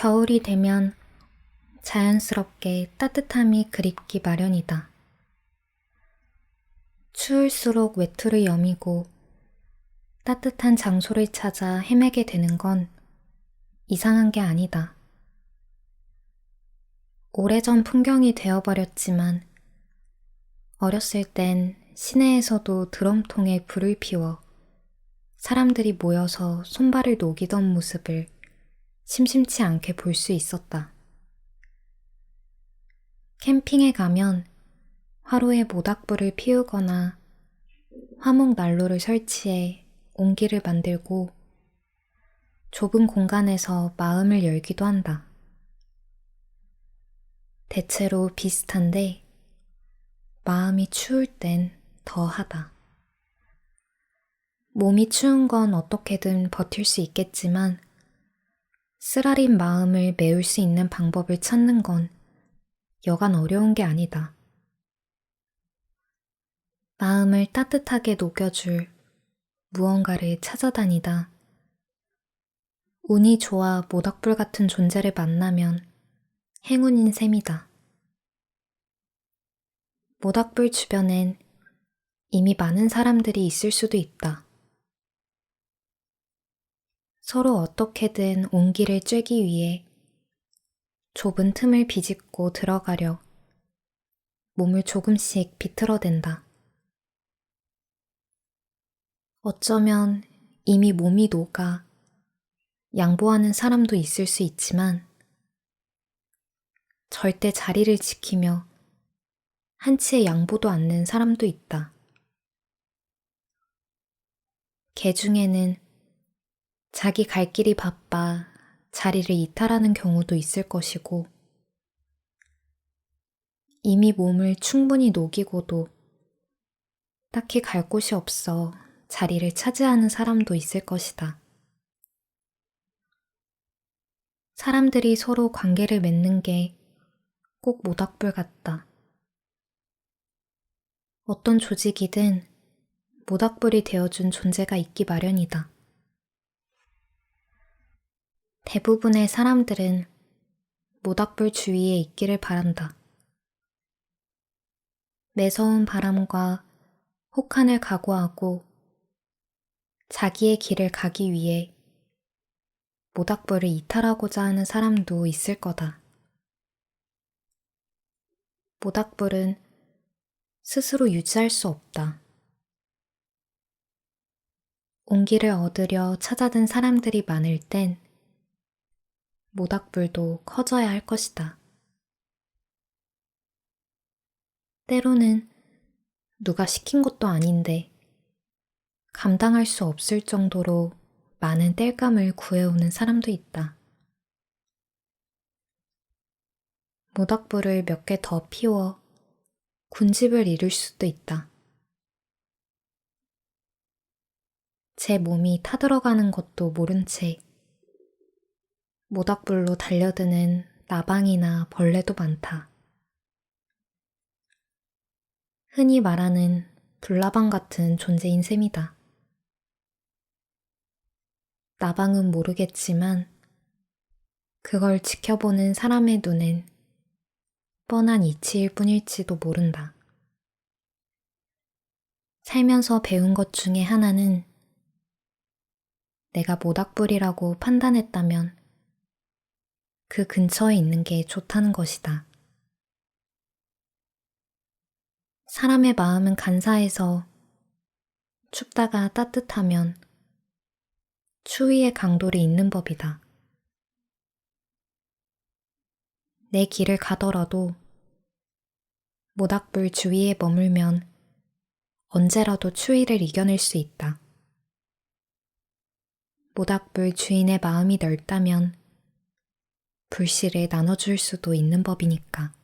겨울이 되면 자연스럽게 따뜻함이 그립기 마련이다. 추울수록 외투를 여미고 따뜻한 장소를 찾아 헤매게 되는 건 이상한 게 아니다. 오래전 풍경이 되어버렸지만 어렸을 땐 시내에서도 드럼통에 불을 피워 사람들이 모여서 손발을 녹이던 모습을 심심치 않게 볼 수 있었다. 캠핑에 가면 화로에 모닥불을 피우거나 화목 난로를 설치해 온기를 만들고 좁은 공간에서 마음을 열기도 한다. 대체로 비슷한데 마음이 추울 땐 더하다. 몸이 추운 건 어떻게든 버틸 수 있겠지만 쓰라린 마음을 메울 수 있는 방법을 찾는 건 여간 어려운 게 아니다. 마음을 따뜻하게 녹여줄 무언가를 찾아다니다 운이 좋아 모닥불 같은 존재를 만나면 행운인 셈이다. 모닥불 주변엔 이미 많은 사람들이 있을 수도 있다. 서로 어떻게든 온기를 쬐기 위해 좁은 틈을 비집고 들어가려 몸을 조금씩 비틀어댄다. 어쩌면 이미 몸이 녹아 양보하는 사람도 있을 수 있지만 절대 자리를 지키며 한치의 양보도 않는 사람도 있다. 개 중에는 자기 갈 길이 바빠 자리를 이탈하는 경우도 있을 것이고 이미 몸을 충분히 녹이고도 딱히 갈 곳이 없어 자리를 차지하는 사람도 있을 것이다. 사람들이 서로 관계를 맺는 게 꼭 모닥불 같다. 어떤 조직이든 모닥불이 되어준 존재가 있기 마련이다. 대부분의 사람들은 모닥불 주위에 있기를 바란다. 매서운 바람과 혹한을 각오하고 자기의 길을 가기 위해 모닥불을 이탈하고자 하는 사람도 있을 거다. 모닥불은 스스로 유지할 수 없다. 온기를 얻으려 찾아든 사람들이 많을 땐 모닥불도 커져야 할 것이다. 때로는 누가 시킨 것도 아닌데 감당할 수 없을 정도로 많은 땔감을 구해오는 사람도 있다. 모닥불을 몇 개 더 피워 군집을 이룰 수도 있다. 제 몸이 타들어가는 것도 모른 채 모닥불로 달려드는 나방이나 벌레도 많다. 흔히 말하는 불나방 같은 존재인 셈이다. 나방은 모르겠지만 그걸 지켜보는 사람의 눈엔 뻔한 이치일 뿐일지도 모른다. 살면서 배운 것 중에 하나는 내가 모닥불이라고 판단했다면 그 근처에 있는 게 좋다는 것이다. 사람의 마음은 간사해서 춥다가 따뜻하면 추위의 강도를 잇는 법이다. 내 길을 가더라도 모닥불 주위에 머물면 언제라도 추위를 이겨낼 수 있다. 모닥불 주인의 마음이 넓다면 불씨를 나눠줄 수도 있는 법이니까.